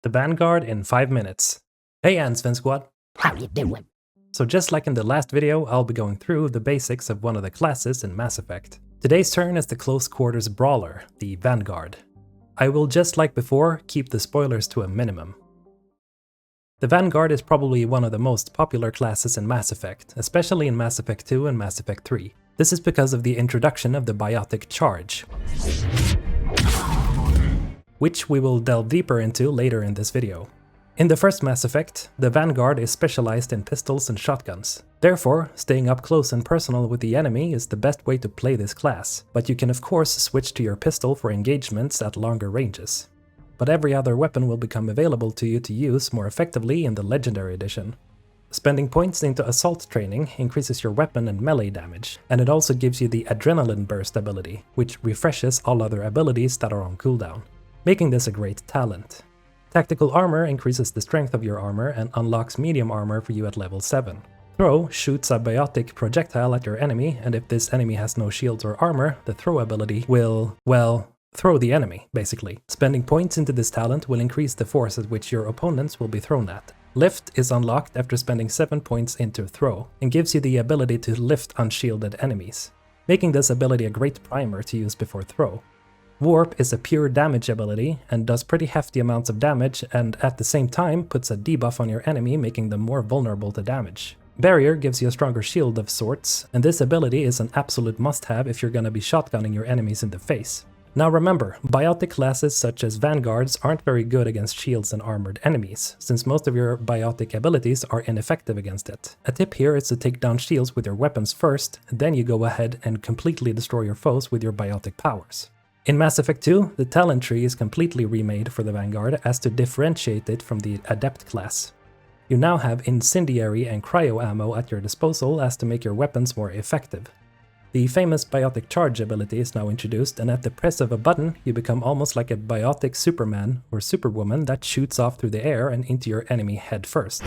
The Vanguard in 5 minutes. Hey Sven Squad! How you doing? So just like in the last video, I'll be going through the basics of one of the classes in Mass Effect. Today's turn is the close quarters brawler, the Vanguard. I will, just like before, keep the spoilers to a minimum. The Vanguard is probably one of the most popular classes in Mass Effect, especially in Mass Effect 2 and Mass Effect 3. This is because of the introduction of the Biotic Charge, which we will delve deeper into later in this video. In the first Mass Effect, the Vanguard is specialized in pistols and shotguns. Therefore, staying up close and personal with the enemy is the best way to play this class, but you can of course switch to your pistol for engagements at longer ranges. But every other weapon will become available to you to use more effectively in the Legendary Edition. Spending points into assault training increases your weapon and melee damage, and it also gives you the Adrenaline Burst ability, which refreshes all other abilities that are on cooldown, making this a great talent. Tactical armor increases the strength of your armor and unlocks medium armor for you at level 7. Throw shoots a biotic projectile at your enemy, and if this enemy has no shields or armor, the throw ability will, well, throw the enemy, basically. Spending points into this talent will increase the force at which your opponents will be thrown at. Lift is unlocked after spending 7 points into throw, and gives you the ability to lift unshielded enemies, making this ability a great primer to use before throw. Warp is a pure damage ability and does pretty hefty amounts of damage, and at the same time puts a debuff on your enemy, making them more vulnerable to damage. Barrier gives you a stronger shield of sorts, and this ability is an absolute must-have if you're gonna be shotgunning your enemies in the face. Now remember, biotic classes such as Vanguards aren't very good against shields and armored enemies, since most of your biotic abilities are ineffective against it. A tip here is to take down shields with your weapons first, then you go ahead and completely destroy your foes with your biotic powers. In Mass Effect 2, the talent tree is completely remade for the Vanguard as to differentiate it from the Adept class. You now have incendiary and cryo ammo at your disposal as to make your weapons more effective. The famous Biotic Charge ability is now introduced, and at the press of a button, you become almost like a biotic Superman or Superwoman that shoots off through the air and into your enemy head first.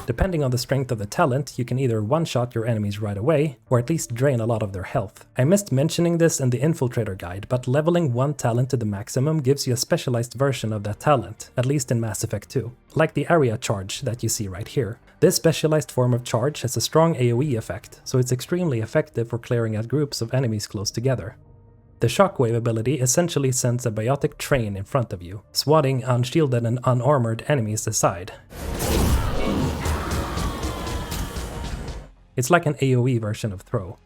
Depending on the strength of the talent, you can either one-shot your enemies right away, or at least drain a lot of their health. I missed mentioning this in the Infiltrator guide, but leveling one talent to the maximum gives you a specialized version of that talent, at least in Mass Effect 2, like the Area Charge that you see right here. This specialized form of charge has a strong AoE effect, so it's extremely effective for clearing out groups of enemies close together. The Shockwave ability essentially sends a biotic train in front of you, swatting unshielded and unarmored enemies aside. It's like an AoE version of throw.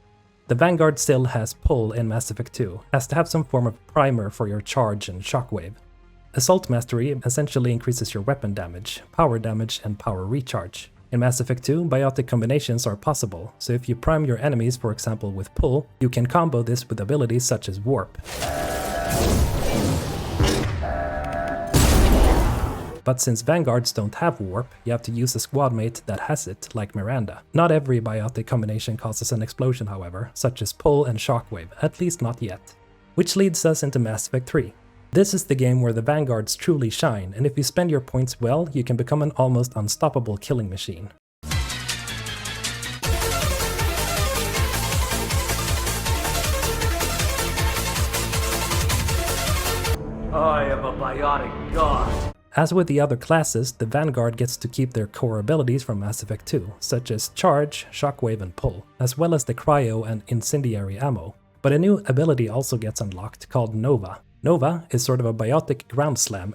The Vanguard still has pull in Mass Effect 2, has to have some form of primer for your charge and shockwave. Assault Mastery essentially increases your weapon damage, and power recharge. In Mass Effect 2, biotic combinations are possible, so if you prime your enemies, for example with pull, you can combo this with abilities such as warp. But since Vanguards don't have warp, you have to use a squad mate that has it, like Miranda. Not every biotic combination causes an explosion, however, such as pull and shockwave, at least not yet. Which leads us into Mass Effect 3. This is the game where the Vanguards truly shine, and if you spend your points well, you can become an almost unstoppable killing machine. I am a biotic god. As with the other classes, the Vanguard gets to keep their core abilities from Mass Effect 2, such as Charge, Shockwave and Pull, as well as the Cryo and Incendiary ammo. But a new ability also gets unlocked, called Nova. Nova is sort of a biotic ground slam.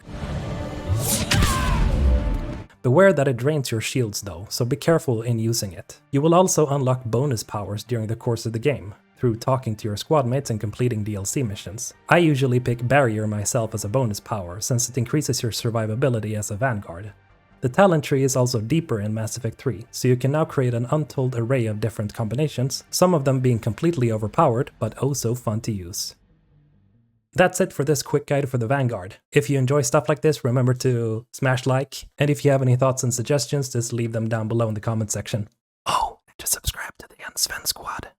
Beware that it drains your shields though, so be careful in using it. You will also unlock bonus powers during the course of the game, through talking to your squad mates and completing DLC missions. I usually pick Barrier myself as a bonus power, since it increases your survivability as a Vanguard. The talent tree is also deeper in Mass Effect 3, so you can now create an untold array of different combinations, some of them being completely overpowered, but oh so fun to use. That's it for this quick guide for the Vanguard. If you enjoy stuff like this, remember to smash like, and if you have any thoughts and suggestions, just leave them down below in the comment section. Oh, and to subscribe to the Sven Squad.